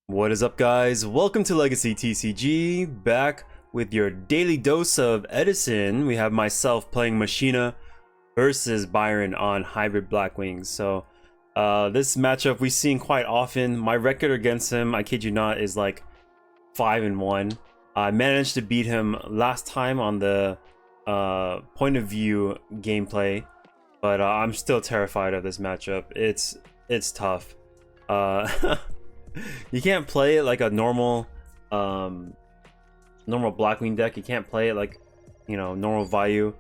What is up, guys? Welcome to Legacy TCG, back with your daily dose of Edison. We have myself playing Machina versus Byron on Hybrid Blackwings. So this matchup we've seen quite often. My record against him, I kid you not, is like 5-1. I managed to beat him last time on the point of view gameplay, but I'm still terrified of this matchup. It's tough. You can't play it like a normal Blackwing deck. You can't play it like, normal value.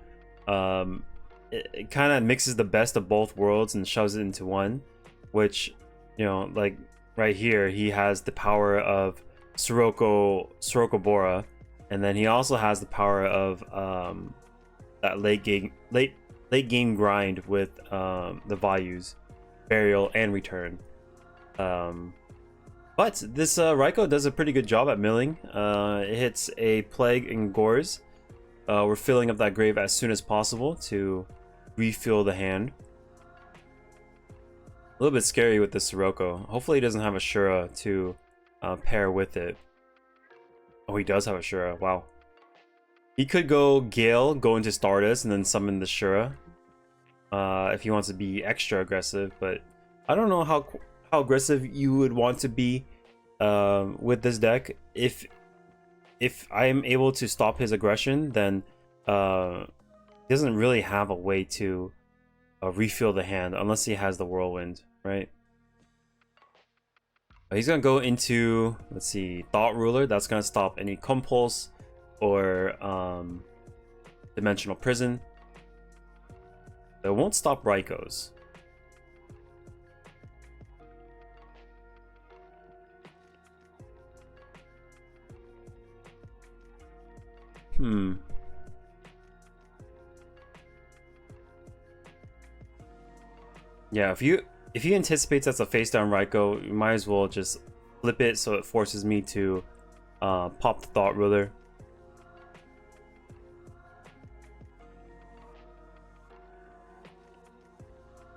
It kind of mixes the best of both worlds and shoves it into one, which, like right here, he has the power of Sirocco Bora, and then he also has the power of that late game grind with the values, burial and return. But this Raikou does a pretty good job at milling. It hits a Plague and Gores. We're filling up that grave as soon as possible to refill the hand. A little bit scary with the Sirocco. Hopefully he doesn't have a Shura to pair with it. Oh, he does have a Shura. Wow. He could go Gale, go into Stardust, and then summon the Shura if he wants to be extra aggressive. But I don't know how aggressive you would want to be with this deck. If I am able to stop his aggression, then he doesn't really have a way to refill the hand unless he has the Whirlwind, right? He's gonna go into, let's see, Thought Ruler. That's gonna stop any Compulse or Dimensional Prison. It won't stop Raikou's. Yeah, if he anticipates that's a face down Raikou, you might as well just flip it so it forces me to pop the Thought Ruler.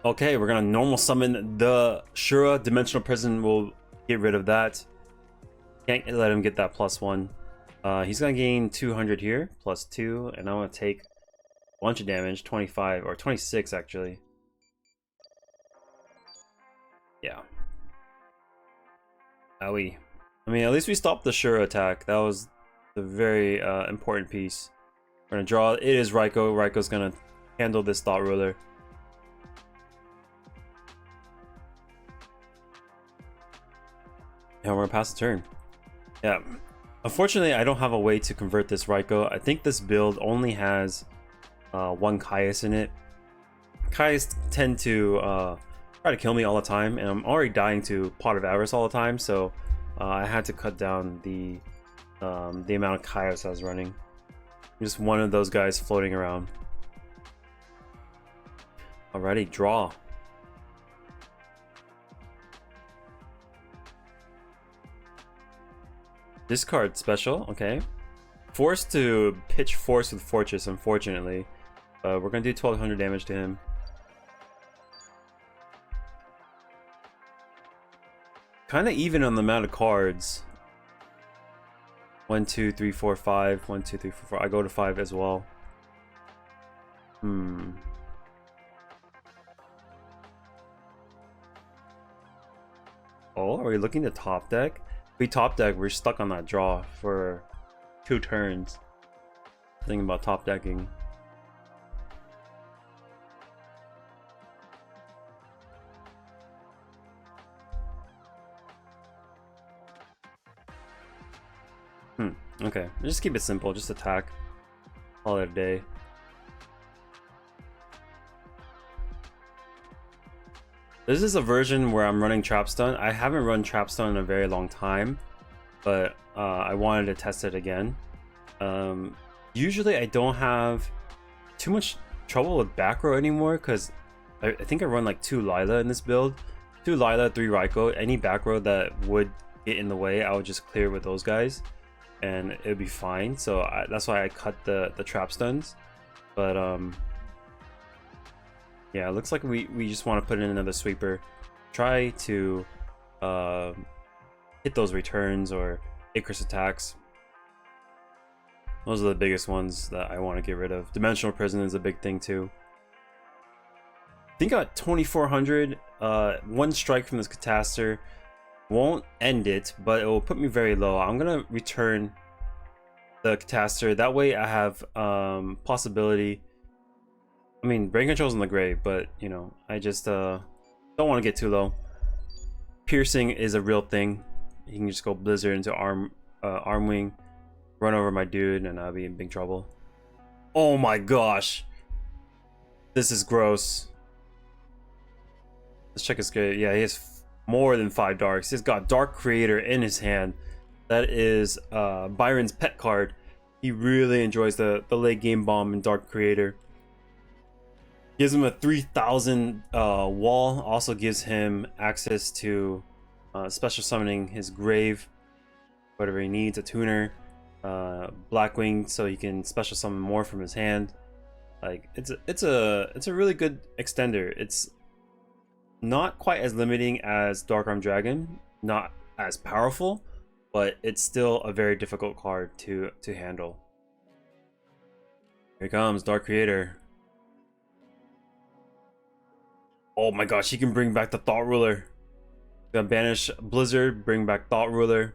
Okay, we're gonna normal summon the Shura. Dimensional Prison will get rid of that. Can't let him get that +1. He's gonna gain 200 here, +2, and I'm gonna take a bunch of damage, 25 or 26 actually. Yeah. Owie. I mean, at least we stopped the Shura attack. That was the very important piece. We're gonna draw. It is Raikou. Raikou's gonna handle this Thought Ruler. And we're gonna pass the turn. Yeah. Unfortunately, I don't have a way to convert this Raikou. I think this build only has one Caius in it. Caius tend to try to kill me all the time, and I'm already dying to Pot of Avarice all the time, so I had to cut down the amount of Caius I was running. I'm just one of those guys floating around. Alrighty, draw. Discard special, okay. Forced to pitch Force with Fortress, unfortunately. We're gonna do 1200 damage to him. Kind of even on the amount of cards. 1, 2, 3, 4, 5. 1, 2, 3, 4, 5. I go to 5 as well. Oh, are we looking to top deck? If we top deck, we're stuck on that draw for 2 turns. Thinking about top decking. Okay, just keep it simple, just attack. Call it a day. This is a version where I'm running Trapstun. I haven't run Trapstun in a very long time, but I wanted to test it again. Usually I don't have too much trouble with back row anymore, because I think I run like 2 Lila in this build. 2 Lila, 3 Raikou. Any back row that would get in the way, I would just clear with those guys, and it would be fine. So that's why I cut the trap stuns. But yeah, it looks like we just want to put in another sweeper, try to hit those returns or Icarus attacks. Those are the biggest ones that I want to get rid of. Dimensional Prison is a big thing too. I think at 2400, one strike from this Catastor won't end it, but it will put me very low. I'm gonna return the Catastor. That way I have possibility. I mean, brain control's in the grave, but you know, I just don't want to get too low. Piercing is a real thing. You can just go Blizzard into arm wing, run over my dude, and I'll be in big trouble. Oh my gosh, this is gross. Let's check his grade. Yeah, he has more than 5 darks. He's got Dark Creator in his hand. That is Byron's pet card. He really enjoys the late game bomb and Dark Creator. Gives him a 3000 wall. Also gives him access to special summoning his grave, whatever he needs. A tuner, Blackwings, so he can special summon more from his hand. Like it's a really good extender. It's not quite as limiting as Dark Arm Dragon, not as powerful, but it's still a very difficult card to handle. Here comes Dark Creator. Oh my gosh, he can bring back the Thought Ruler. Gonna banish Blizzard, bring back Thought Ruler.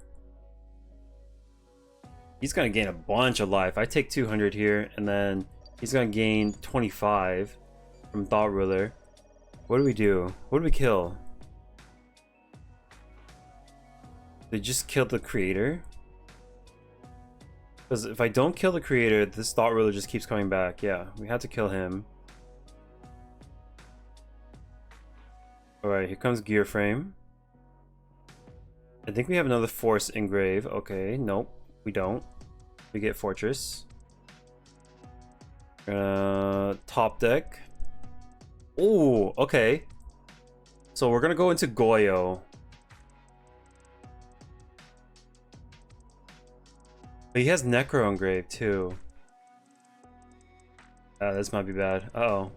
He's gonna gain a bunch of life. I take 200 here, and then he's gonna gain 25 from Thought Ruler. What do we do? What do we kill? They just killed the creator? Because if I don't kill the creator, this Thought Ruler just keeps coming back. Yeah, we had to kill him. Alright, here comes Gear Frame. I think we have another Force Engrave. Okay, nope, we don't. We get Fortress. Top deck. Oh, okay. So we're gonna go into Yugioh. But he has Necro Engrave too. This might be bad. Uh-oh.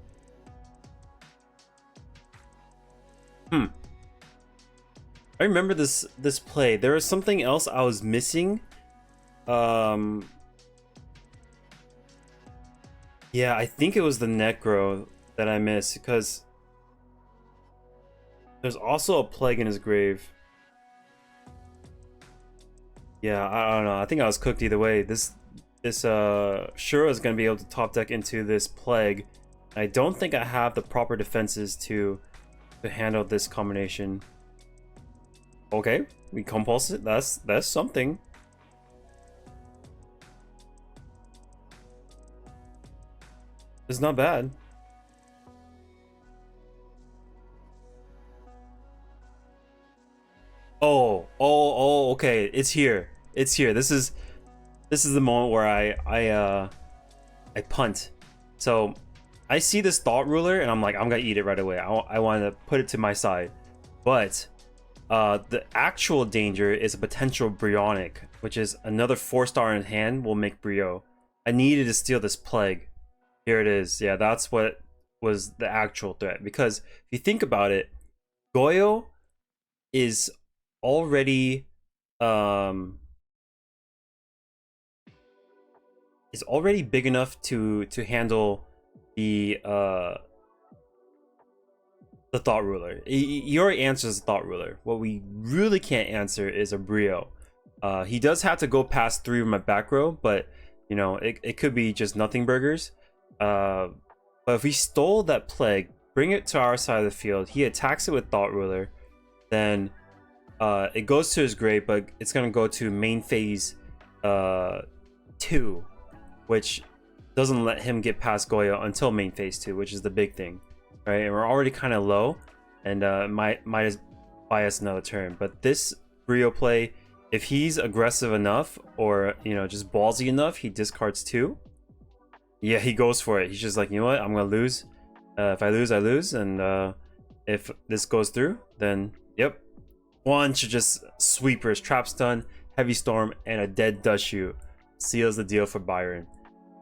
I remember this play. There was something else I was missing. Yeah, I think it was the Necro that I missed, because there's also a Plague in his grave. Yeah, I don't know. I think I was cooked either way. This Shura is gonna be able to top deck into this Plague. I don't think I have the proper defenses to handle this combination. Okay, we compulse it. That's something. It's not bad. Oh, okay. It's here. It's here. This is the moment where I punt. So I see this Thought Ruler and I'm like, I'm gonna eat it right away. I want to put it to my side. But the actual danger is a potential Bryonic, which is another 4-star in hand will make Brio. I needed to steal this Plague. Here it is. Yeah, that's what was the actual threat. Because if you think about it, Yugioh is already big enough to handle the Thought Ruler. He already answers the Thought Ruler. What we really can't answer is a Brio. He does have to go past 3 of my back row, but you know, it could be just nothing burgers. But if we stole that Plague, bring it to our side of the field, he attacks it with Thought Ruler, then it goes to his grave, but it's gonna go to main phase 2, which doesn't let him get past Yugioh until main phase 2, which is the big thing, right? And we're already kind of low, and might buy us another turn. But this Brio play, if he's aggressive enough, or you know, just ballsy enough, he discards 2. Yeah, he goes for it. He's just like, you know what, I'm gonna lose. If I lose, I lose, and if this goes through, then yep, bunch of just sweepers, trap stun, heavy storm, and a dead Dushu seals the deal for Byron.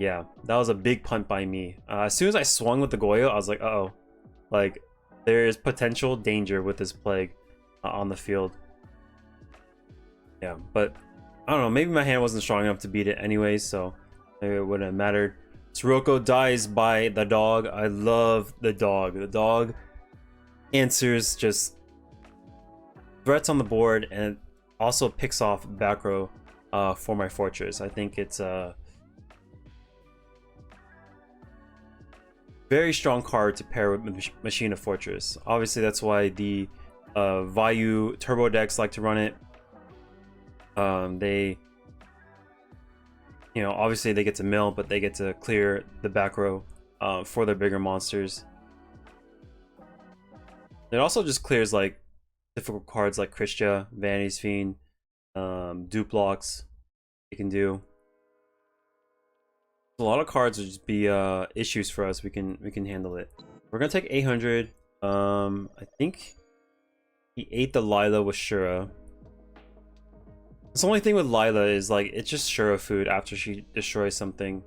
Yeah, that was a big punt by me. As soon as I swung with the Yugioh, I was like, uh-oh, like there is potential danger with this Plague on the field. Yeah, but I don't know. Maybe my hand wasn't strong enough to beat it anyways, so maybe it wouldn't have mattered. Sirocco dies by the dog. I love the dog. The dog answers just threats on the board and also picks off back row for my fortress. I think it's a very strong card to pair with Machina Fortress. Obviously, that's why the Vayu turbo decks like to run it. They, you know, obviously they get to mill, but they get to clear the back row for their bigger monsters. It also just clears like difficult cards like Christia, Vanity's Fiend, Duplocks. They can do. A lot of cards would just be issues for us. We can handle it. We're gonna take 800. I think he ate the Lila with Shura. The only thing with Lila is like it's just Shura food after she destroys something.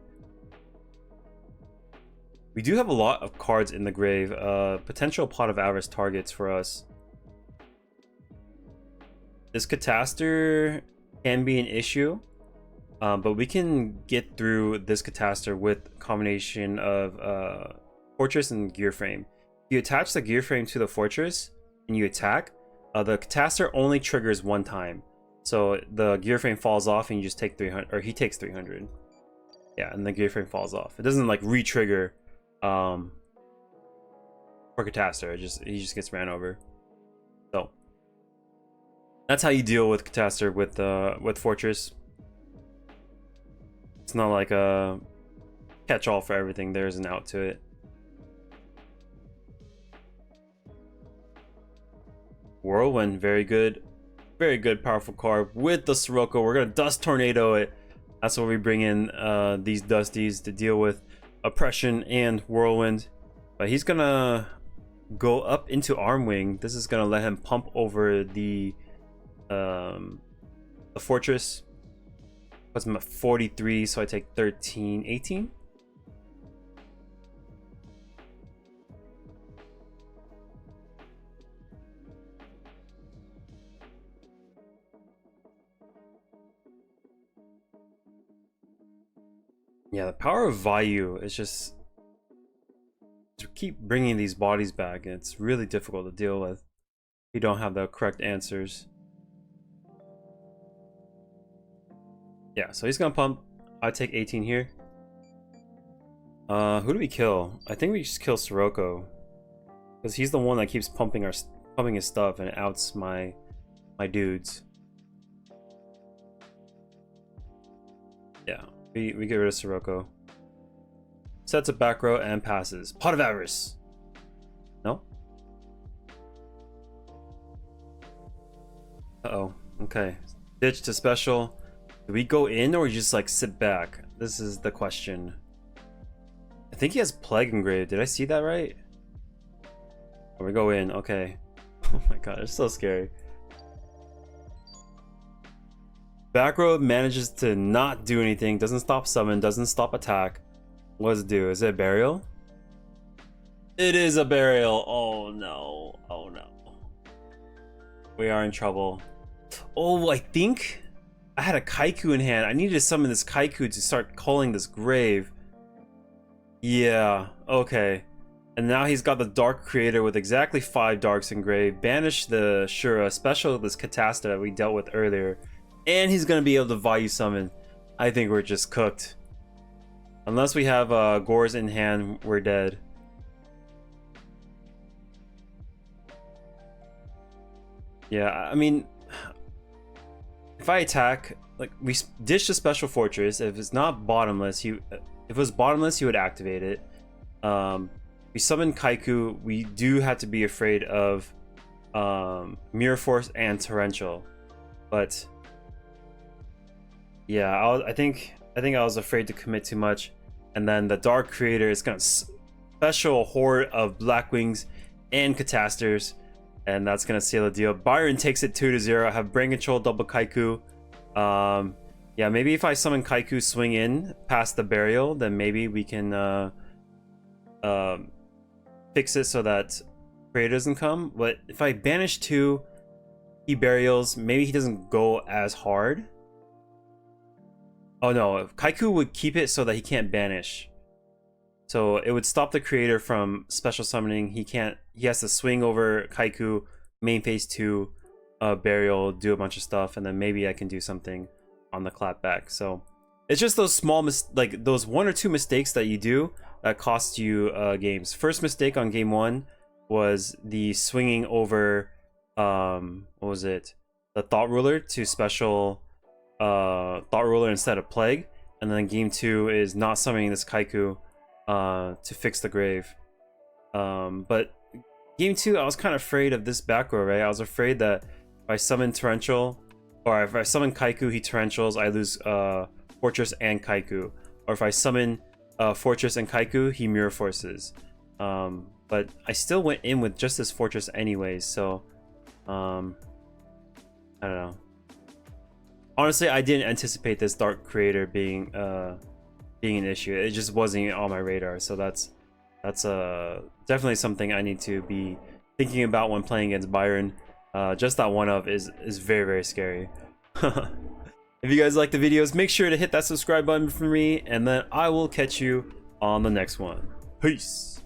We do have a lot of cards in the grave. Potential Pot of Avarice targets for us. This Catastor can be an issue, but we can get through this Catastor with a combination of Fortress and Gear Frame. You attach the Gear Frame to the Fortress and you attack. The Catastor only triggers one time. So the Gear Frame falls off and you just take 300, or he takes 300. Yeah, and the Gear Frame falls off. It doesn't like re-trigger for Catastor. He just gets ran over. So that's how you deal with Catastor with Fortress. It's not like a catch-all for everything. There's an out to it. Whirlwind, very good. Very good, powerful card with the Sirocco. We're gonna Dust Tornado it. That's where we bring in these Dusties to deal with Oppression and Whirlwind. But he's gonna go up into Armwing. This is gonna let him pump over the Fortress. Puts him at 43, so I take 13, 18. Yeah, the power of Vayu is just to keep bringing these bodies back, and it's really difficult to deal with if you don't have the correct answers. Yeah, so he's gonna pump. I take 18 here. Who do we kill? I think we just kill Sirocco, because he's the one that keeps pumping his stuff, and it outs my dudes. Yeah. We get rid of Sirocco. Sets a back row and passes. Pot of Avarice. No? Uh-oh. Okay. Ditch to special. Do we go in or just like sit back? This is the question. I think he has Plague engraved. Did I see that right? Or we go in. Okay. Oh my god, it's so scary. Back row manages to not do anything, doesn't stop summon, doesn't stop attack. What does it do? Is it a burial? It is a burial. Oh no. Oh no. We are in trouble. Oh, I think I had a Kaiku in hand. I needed to summon this Kaiku to start calling this grave. Yeah, okay. And now he's got the Dark Creator with exactly 5 Darks in grave. Banish the Shura, special this Catastor that we dealt with earlier. And he's gonna be able to Vayu summon. I think we're just cooked. Unless we have Gores in hand, we're dead. Yeah, I mean, if I attack, like we ditch the special fortress. If it's not bottomless, if it was bottomless, he would activate it. We summon Kaiku. We do have to be afraid of Mirror Force and Torrential, but. Yeah, I think I was afraid to commit too much, and then the Dark Creator is gonna special horde of Blackwings and Catastors, and that's gonna seal the deal. Byron takes it 2-0. I have Brain Control, double Kaiku. Yeah, maybe if I summon Kaiku, swing in past the burial, then maybe we can fix it so that Creator doesn't come. But if I banish 2, he burials, maybe he doesn't go as hard. Oh no, Kaiku would keep it so that he can't banish. So it would stop the creator from special summoning. He has to swing over Kaiku, main phase 2, burial, do a bunch of stuff, and then maybe I can do something on the clapback. So it's just those small like those 1 or 2 mistakes that you do that cost you games. First mistake on game 1 was the swinging over what was it? The Thought Ruler to special Thought Ruler instead of Plague, and then game 2 is not summoning this Kaiku to fix the grave. But game 2, I was kind of afraid of this back row, right? I was afraid that if I summon Torrential, or if I summon Kaiku, he Torrentials, I lose Fortress and Kaiku. Or if I summon Fortress and Kaiku, he Mirror Forces. But I still went in with just this Fortress anyways, so I don't know. Honestly, I didn't anticipate this Dark Creator being an issue. It just wasn't on my radar, so that's definitely something I need to be thinking about when playing against Byron. Just that one of is very, very scary. If you guys like the videos, make sure to hit that subscribe button for me, and then I will catch you on the next one. Peace.